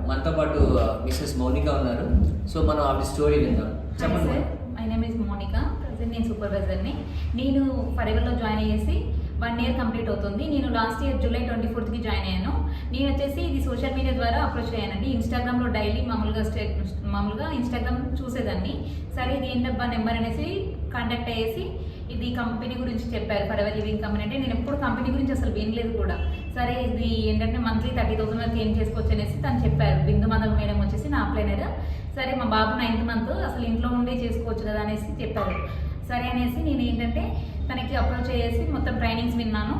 మనతో పాటు మిస్సెస్ మౌనిక ఉన్నారు. సో మనం ఆవిడ స్టోరీ విందాం. చెప్పండి. My name is Mounika. Present నేను సూపర్వైజర్ని. నేను ఫరెవర్లో జాయిన్ అయ్యేసి 1 year కంప్లీట్ అవుతుంది. నేను last year July 24th join అయ్యాను. నేను వచ్చేసి ఇది సోషల్ మీడియా ద్వారా అప్రోచ్ అయ్యానండి. ఇన్స్టాగ్రామ్లో డైలీ మామూలుగా ఇన్స్టాగ్రామ్ చూసేదాన్ని. సరే ఇది ఏంటబ్బా నెంబర్ అనేసి కాంటాక్ట్ అయ్యేసి ఇది కంపెనీ గురించి చెప్పారు. ఫరెవర్ లివింగ్ కంపెనీ అంటే నేను ఎప్పుడు కంపెనీ గురించి అసలు వినలేదు కూడా. సరే ఇది ఏంటంటే మంత్లీ 30,000 వరకు ఏం చేసుకోవచ్చు అనేసి తను చెప్పారు. బిందు మాధవ్ మేడం వచ్చేసి నా అప్లైనర్. సరే మా బాబు 9th month అసలు ఇంట్లో ఉండే చేసుకోవచ్చు కదా అనేసి చెప్పారు. సరే అనేసి నేను ఏంటంటే తనకి అప్రోచ్ అయ్యేసి మొత్తం ట్రైనింగ్స్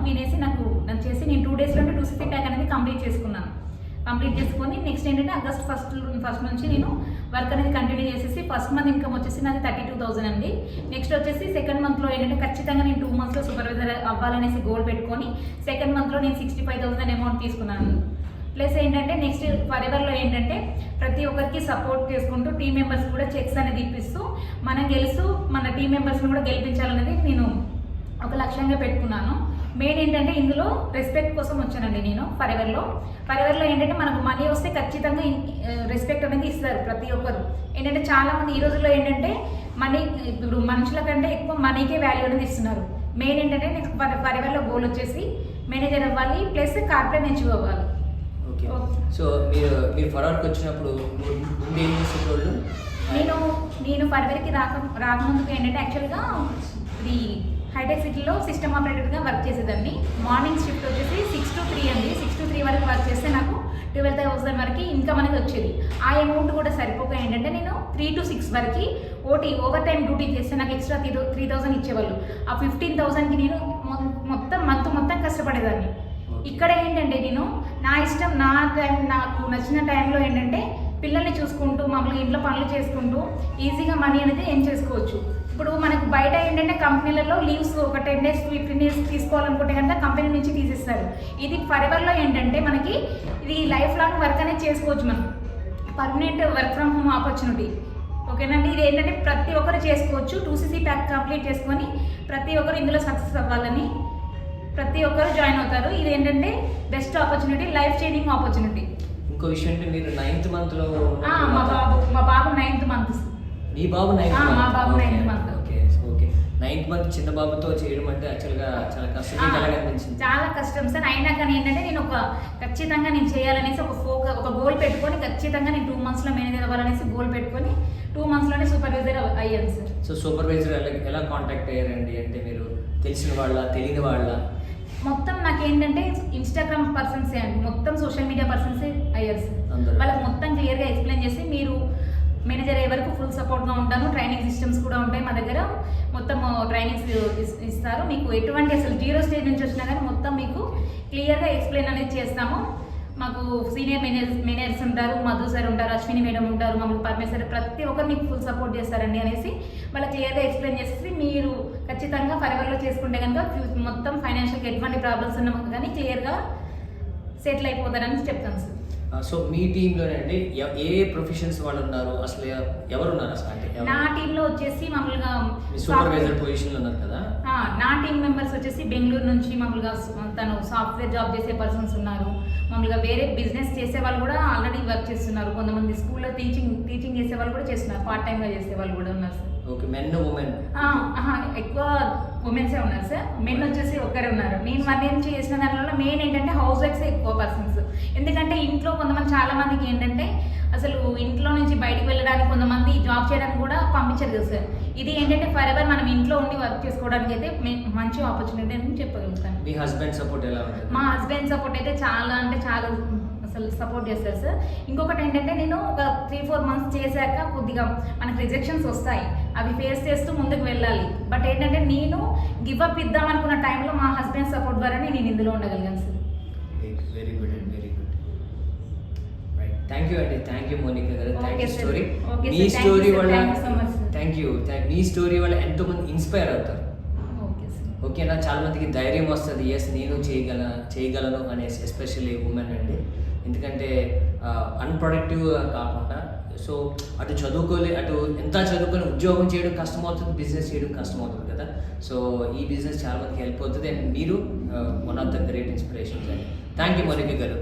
వినేసి నాకు చేసి నేను 2 daysలోనే 2CP ప్యాక్ అనేది కంప్లీట్ చేసుకున్నాను. కంప్లీట్ చేసుకొని నెక్స్ట్ ఏంటంటే ఆగస్ట్ ఫస్ట్ నుంచి నేను వర్క్ అనేది కంటిన్యూ చేసేసి ఫస్ట్ మంత్ ఇన్కమ్ వచ్చేసి నాది 32,000 అండి. నెక్స్ట్ వచ్చేసి సెకండ్ మంత్లో ఏంటంటే ఖచ్చితంగా నేను 2 monthsలో సూపర్వైజర్ అవ్వాలనేసి గోల్ పెట్టుకొని సెకండ్ మంత్లో నేను 65,000 అమౌంట్ తీసుకున్నాను. ప్లస్ ఏంటంటే నెక్స్ట్ ఫరెవర్లో ఏంటంటే ప్రతి ఒక్కరికి సపోర్ట్ చేసుకుంటూ టీం మెంబర్స్ కూడా చెక్స్ అనేది ఇప్పిస్తూ మనం గెలుస్తూ మన టీం మెంబర్స్ని కూడా గెలిపించాలనేది నేను ఒక లక్ష్యంగా పెట్టుకున్నాను. మెయిన్ ఏంటంటే ఇందులో రెస్పెక్ట్ కోసం వచ్చానండి నేను ఫరెవర్లో ఏంటంటే మనకు మనీ వస్తే ఖచ్చితంగా రెస్పెక్ట్ అనేది ఇస్తారు ప్రతి ఒక్కరు. ఏంటంటే చాలామంది ఈ రోజుల్లో ఏంటంటే మనీ ఇప్పుడు మనుషుల కంటే ఎక్కువ మనీకే వాల్యూ అనేది ఇస్తున్నారు. మెయిన్ ఏంటంటే నెక్స్ట్ ఫరెవర్లో గోల్ వచ్చేసి మేనేజర్ అవ్వాలి ప్లస్ కార్పొరేట్ అచీవ్ అవ్వాలి. ఓకే. సో మీరు ఫరెవర్కి వచ్చినప్పుడు ముందు ఏం చేసేటోళ్ళు? నేను ఫరెవర్కి రాకముందుకు ఏంటంటే యాక్చువల్గా ఇది హైటెక్ సిటీలో సిస్టమ్ ఆపరేటర్గా వర్క్ చేసేదాన్ని. మార్నింగ్ షిఫ్ట్ వచ్చేసి 6 to 3 అండి. 6 to 3 వరకు వర్క్ చేస్తే నాకు 12,000 వరకు ఇన్కమ్ అనేది వచ్చేది. ఆ అమౌంట్ కూడా సరిపోక ఏంటంటే నేను 3 to 6 వరకు ఓవర్ టైం డ్యూటీ చేస్తే నాకు ఎక్స్ట్రా 3,000 ఇచ్చేవాళ్ళు. ఆ 15,000కి నేను మొత్తం కష్టపడేదాన్ని. ఇక్కడ ఏంటంటే నేను నా ఇష్టం నా టైం నాకు నచ్చిన టైంలో ఏంటంటే పిల్లల్ని చూసుకుంటూ మామూలుగా ఇంట్లో పనులు చేసుకుంటూ ఈజీగా మనీ అనేది ఏం చేసుకోవచ్చు. ఇప్పుడు మనకు బయట ఏంటంటే కంపెనీలలో లీవ్స్ ఒక 10 days 15 days తీసుకోవాలనుకుంటే కనుక కంపెనీ నుంచి తీసిస్తారు. ఇది ఫరెవర్లో ఏంటంటే మనకి ఇది లైఫ్ లాంగ్ వర్క్ అనేది చేసుకోవచ్చు. మనం permanent work from home opportunity. ఓకేనండి. ఇది ఏంటంటే ప్రతి ఒక్కరు చేసుకోవచ్చు. 2CC ప్యాక్ కంప్లీట్ చేసుకొని ప్రతి ఒక్కరు ఇందులో సక్సెస్ అవ్వాలని ప్రతి ఒక్కరు జాయిన్ అవుతారు. ఇది ఏంటంటే best opportunity, life changing opportunity. ఇంకో విషయం అంటే మీరు 9th monthలో మా బాబు 9th month. మీ బాబు 9th month? మా బాబు 9th month. Okay. 9th month చిన్న బాబుతో చేయడం అంటే యాక్చువల్గా చాలా కష్టం అనిపించింది. చాలా కష్టం సార్. అయినా కానీ ఏంటంటే నేను ఖచ్చితంగా నేను చేయాలనేసి ఒక గోల్ పెట్టుకొని ఖచ్చితంగా నేను 2 monthsలో మేనేజర్ అవ్వాలనేసి గోల్ పెట్టుకొని 2 monthsలోనే సూపర్వైజర్ అయ్యాను సార్. సో సూపర్వైజర్ ఎలా కాంటాక్ట్ అయ్యారండి? అంటే మీరు తెలిసిన వాళ్ళ తెలియని వాళ్ళ? మొత్తం నాకేంటంటే ఇన్స్టాగ్రామ్ పర్సన్సే అండి. మొత్తం సోషల్ మీడియా పర్సన్సే అయ్యారు సార్. వాళ్ళకి మొత్తం క్లియర్గా ఎక్స్ప్లెయిన్ చేసి మీరు మేనేజర్ అయ్యే వరకు ఫుల్ సపోర్ట్గా ఉంటాను. ట్రైనింగ్ సిస్టమ్స్ కూడా ఉంటాయి మా దగ్గర. మొత్తం ట్రైనింగ్స్ ఇస్తారు. మీకు ఎటువంటి అసలు 0 stage నుంచి వచ్చినా కానీ మొత్తం మీకు క్లియర్గా ఎక్స్ప్లెయిన్ అనేది చేస్తాము. మాకు సీనియర్ మేనేజర్స్ ఉంటారు, మధు సార్ ఉంటారు, అశ్విని మేడం ఉంటారు, మమ్మల్ని పరమేశ్వర్ ప్రతి ఒక్కరు మీకు ఫుల్ సపోర్ట్ చేస్తారండి అనేసి వాళ్ళకి క్లియర్గా ఎక్స్ప్లెయిన్ చేసేసి మీరు ఖచ్చితంగా ఫరెవర్లో చేసుకుంటే కనుక మొత్తం ఫైనాన్షియల్గా ఎటువంటి ప్రాబ్లమ్స్ ఉన్నా కానీ క్లియర్గా సెటిల్ అయిపోతారని చెప్తాను సార్. సో మీ టీంలోనే అండి ఏ ప్రొఫెషన్స్ వాళ్ళు ఉన్నారు? అసలు ఎవరు ఉన్నారు అసలు? అంటే నా టీంలో వచ్చేసి మామూలుగా సూపర్వైజర్ పొజిషన్లో ఉన్నారు కదా. నా టీం మెంబర్స్ వచ్చేసి బెంగళూరు నుంచి మామూలుగా తను సాఫ్ట్వేర్ జాబ్ చేసే పర్సన్స్ ఉన్నారు. మామూలుగా వేరే బిజినెస్ చేసే వాళ్ళు కూడా ఆల్రెడీ వర్క్ చేస్తున్నారు. కొంతమంది స్కూల్లో టీచింగ్ చేసే వాళ్ళు కూడా చేస్తున్నారు. పార్ట్ టైమ్గా చేసే వాళ్ళు కూడా ఉన్నారు సార్. ఓకే. Men women? ఎక్కువ ఉమెన్సే ఉన్నారు సార్. మెన్ వచ్చేసి ఒక్కరే ఉన్నారు. నేను 1 year నుంచి చేసిన దానివల్ల మెయిన్ ఏంటంటే హౌస్ వైఫ్స్ ఎక్కువ పర్సన్స్. ఎందుకంటే ఇంట్లో కొంతమంది చాలా మందికి ఏంటంటే అసలు ఇంట్లో నుంచి బయటకు వెళ్ళడానికి కొంతమంది జాబ్ చేయడానికి కూడా పంపించారు కదా సార్. ఇది ఏంటంటే ఫరెవర్ మనం ఇంట్లో ఉండి వర్క్ చేసుకోవడానికి అయితే మంచి ఆపర్చునిటీ అని చెప్పగలుగుతాను. మీ హస్బెండ్ సపోర్ట్ ఎలా ఉంటుంది? మా హస్బెండ్ సపోర్ట్ అయితే చాలా అంటే చాలా అసలు సపోర్ట్ చేస్తారు సార్. ఇంకొకటి ఏంటంటే నేను ఒక 3-4 months చేశాక కొద్దిగా మనకు రిజెక్షన్స్ వస్తాయి. అవి ఫేస్ చేస్తూ ముందుకు వెళ్ళాలి. బట్ ఏంటంటే నేను గివ్అప్ ఇద్దాం అనుకున్న టైంలో మా హస్బెండ్ సపోర్ట్ ద్వారానే నేను ఇందులో ఉండగలిగాను సార్. వెరీ గుడ్ అండి, వెరీ గుడ్. థ్యాంక్ యూ అండి. థ్యాంక్ యూ మోనిక గారు. Thank you story. Me story వల్ల మీ స్టోరీ వల్ల ఎంతోమంది ఇన్స్పైర్ అవుతారు. ఓకేనా? చాలా మందికి ధైర్యం వస్తుంది. ఎస్ నేను చేయగలను అనేసి, ఎస్పెషల్లీ ఉమెన్ అండి. ఎందుకంటే అన్ప్రొడక్టివ్గా కాకుండా సో అటు ఎంత చదువుకొని ఉద్యోగం చేయడం కష్టమవుతుంది, బిజినెస్ చేయడం కష్టమవుతుంది కదా. సో ఈ బిజినెస్ చాలా మందికి హెల్ప్ అవుతుంది. అండ్ మీరు one of the great inspirations అండి. థ్యాంక్ యూ మోనిక గారు.